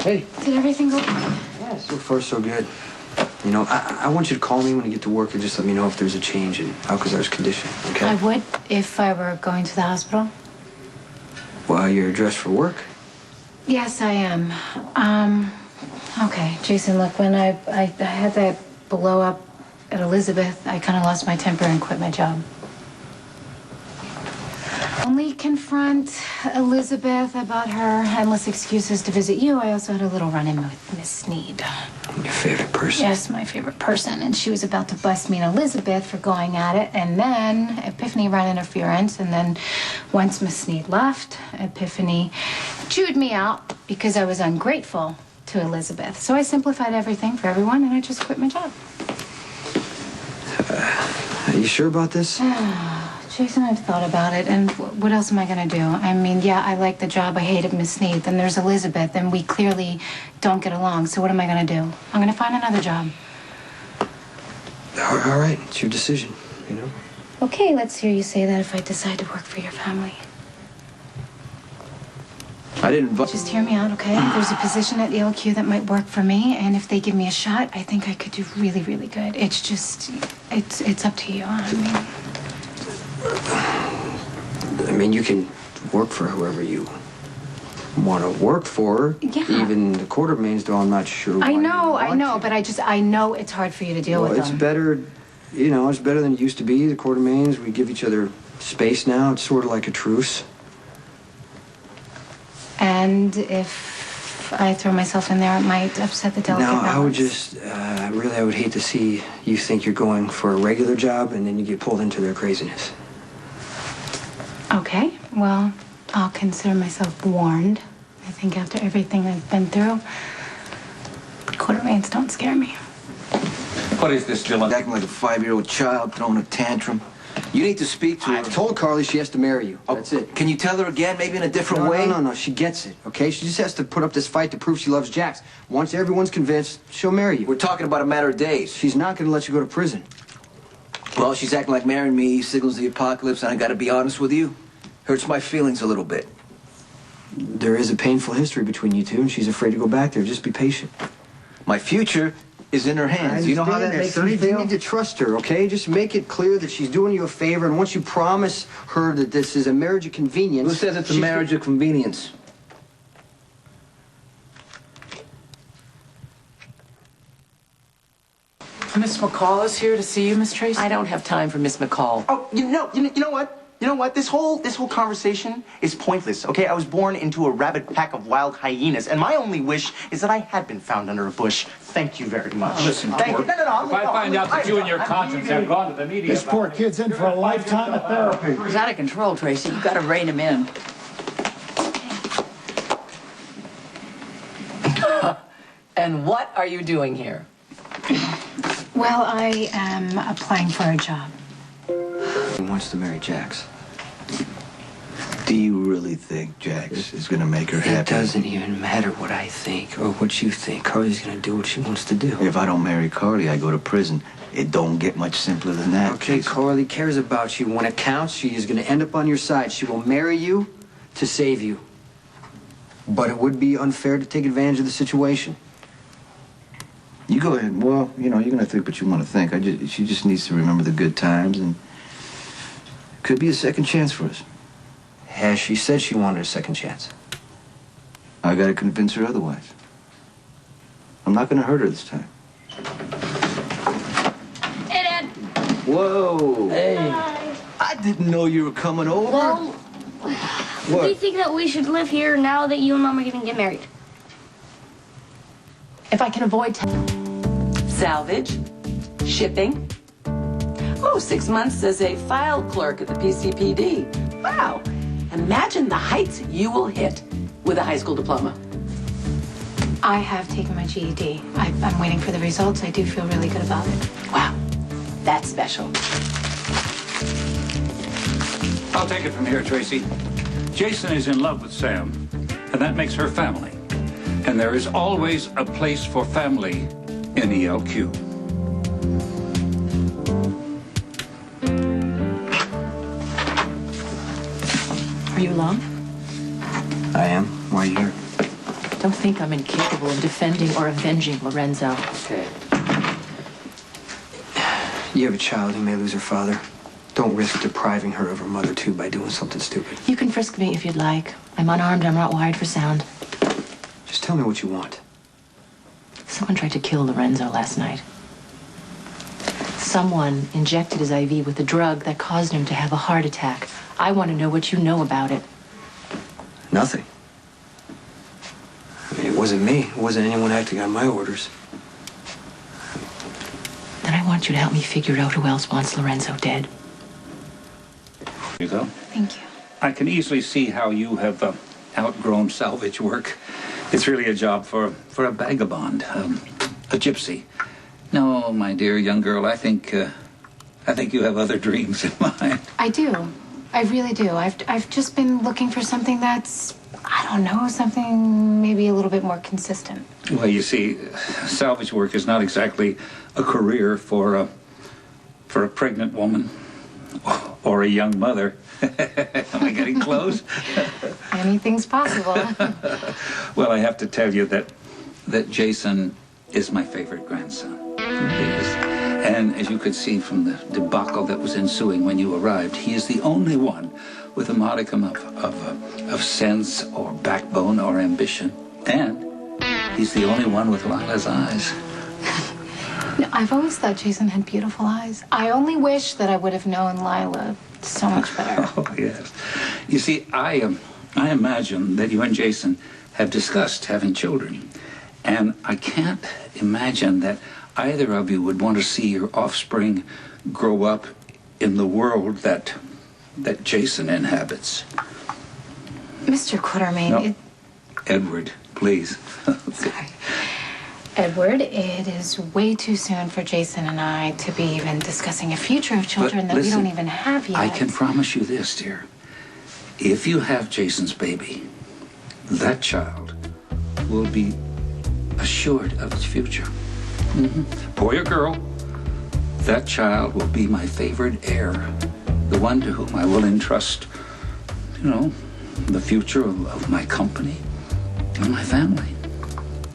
Hey. Did everything go fine? Yeah, so far so good. You know, I want you to call me when you get to work and just let me know if there's a change in Alcazar's condition, okay? I would if I were going to the hospital. Well, you're dressed for work? Yes, I am. Okay, Jason, look, when I had that blow up at Elizabeth, I kind of lost my temper and quit my job. Only confront Elizabeth about her endless excuses to visit you. I also had a little run-in with Miss Sneed. Your favorite person? Yes, my favorite person. And she was about to bust me and Elizabeth for going at it. And then Epiphany ran interference. And then once Miss Sneed left, Epiphany chewed me out because I was ungrateful to Elizabeth. So I simplified everything for everyone and I just quit my job. Are you sure about this? Jason, I've thought about it, and what else am I going to do? I mean, yeah, I like the job. I hated Miss Sneed. Then there's Elizabeth, and we clearly don't get along. So what am I going to do? I'm going to find another job. All right, it's your decision, you know? Okay, let's hear you say that if I decide to work for your family. I didn't vote. Just hear me out, okay? There's a position at ELQ that might work for me, and if they give me a shot, I think I could do really, really good. It's just, it's up to you. I mean, you can work for whoever you want to work for. Yeah. Even the Quartermains, though I'm not sure why I know, you but I know it's hard for you to deal with them. It's better, you know, it's better than it used to be. The Quartermains, we give each other space now. It's sort of like a truce. And if I throw myself in there, it might upset the delicate balance. No, I would just, really, I would hate to see you think you're going for a regular job and then you get pulled into their craziness. Okay, well, I'll consider myself warned. I think after everything I've been through, Quartermains don't scare me. What is this, Dylan? Acting like a 5-year-old child, throwing a tantrum. You need to speak to her. I've told Carly she has to marry you. That's it. Can you tell her again, maybe in a different way? No. She gets it, okay? She just has to put up this fight to prove she loves Jax. Once everyone's convinced, she'll marry you. We're talking about a matter of days. She's not going to let you go to prison. Well, she's acting like marrying me signals the apocalypse, and I gotta be honest with you. Hurts my feelings a little bit. There is a painful history between you two, and she's afraid to go back there. Just be patient. My future is in her hands. You know how that makes me You feel? need to trust her, okay? Just make it clear that she's doing you a favor, and once you promise her that this is a marriage of convenience... Who says it's a marriage of convenience? Miss McCall is here to see you, Miss Tracy. I don't have time for Miss McCall. Oh, you know what? You know what? This whole conversation is pointless. Okay, I was born into a rabid pack of wild hyenas, and my only wish is that I had been found under a bush. Thank you very much. Listen, thank you. No. If I find out that you and your conscience have gone to the media... This poor kid's in for a lifetime of therapy. He's out of control, Tracy. You gotta rein him in. And what are you doing here? Well, I am applying for a job. He wants to marry Jax. Do you really think Jax is gonna make her It happy? doesn't even matter what I think or what you think. Carly's going to do what she wants to do. If I don't marry Carly, I go to prison. It don't get much simpler than that. Okay, Jason. Carly cares about you. When it counts, she is going to end up on your side. She will marry you to save you. But it would be unfair to take advantage of the situation. You go ahead. Well, you know, you're gonna think what you want to think. She just needs to remember the good times, and could be a second chance for us. Has she said she wanted a second chance? I gotta convince her otherwise. I'm not gonna hurt her this time. Hey, Dad. Whoa! Hey. I didn't know you were coming over. Well, do you think that we should live here now that you and Mom are gonna get married? If I can avoid salvage, shipping. Oh, 6 months as a file clerk at the PCPD. Wow. Imagine the heights you will hit with a high school diploma. I have taken my GED. I'm waiting for the results. I do feel really good about it. Wow. That's special. I'll take it from here, Tracy. Jason is in love with Sam, and that makes her family. And there is always a place for family in ELQ. Are you alone? I am. Why are you here? Don't think I'm incapable of defending or avenging Lorenzo. Okay. You have a child who may lose her father. Don't risk depriving her of her mother, too, by doing something stupid. You can frisk me if you'd like. I'm unarmed. I'm not wired for sound. Just tell me what you want. Someone tried to kill Lorenzo last night. Someone injected his IV with a drug that caused him to have a heart attack. I want to know what you know about it. Nothing. I mean, it wasn't me. It wasn't anyone acting on my orders. Then I want you to help me figure out who else wants Lorenzo dead. You go. Thank you. I can easily see how you have outgrown salvage work. It's really a job for a vagabond, a gypsy. No, my dear young girl, I think you have other dreams in mind. I do. I really do. I've just been looking for something that's, I don't know, something maybe a little bit more consistent. Well, you see, salvage work is not exactly a career for a pregnant woman or a young mother. Am I getting close? Anything's possible. Well, I have to tell you that Jason is my favorite grandson. He is. And as you could see from the debacle that was ensuing when you arrived, he is the only one with a modicum of sense or backbone or ambition. And he's the only one with Lila's eyes. No, I've always thought Jason had beautiful eyes. I only wish that I would have known Lila so much better. Oh, yes. You see, I imagine that you and Jason have discussed having children. And I can't imagine that either of you would want to see your offspring grow up in the world that Jason inhabits. Mr. Quatermain, No. Edward, please. Sorry. Edward, it is way too soon for Jason and I to be even discussing a future of children that listen, we don't even have yet. I can promise you this, dear. If you have Jason's baby, that child will be assured of its future. Boy or girl, that child will be my favorite heir, the one to whom I will entrust, the future of my company and my family.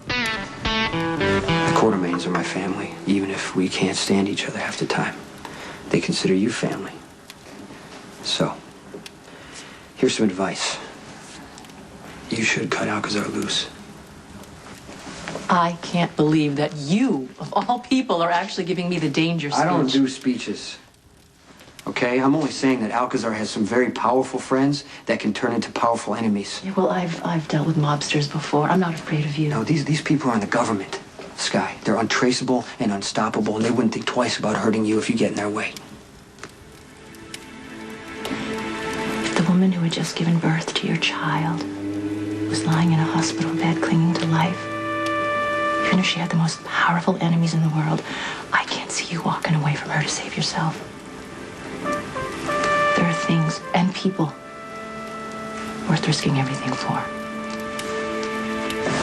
The Quatermains are my family, even if we can't stand each other half the time. They consider you family. So, here's some advice. You should cut Alcazar loose. I can't believe that you, of all people, are actually giving me the danger speech. I don't do speeches. Okay? I'm only saying that Alcazar has some very powerful friends that can turn into powerful enemies. Yeah, well, I've dealt with mobsters before. I'm not afraid of you. No, these people are in the government, Sky. They're untraceable and unstoppable, and they wouldn't think twice about hurting you if you get in their way. If the woman who had just given birth to your child was lying in a hospital bed clinging to life, even if she had the most powerful enemies in the world, I can't see you walking away from her to save yourself. There are things and people worth risking everything for.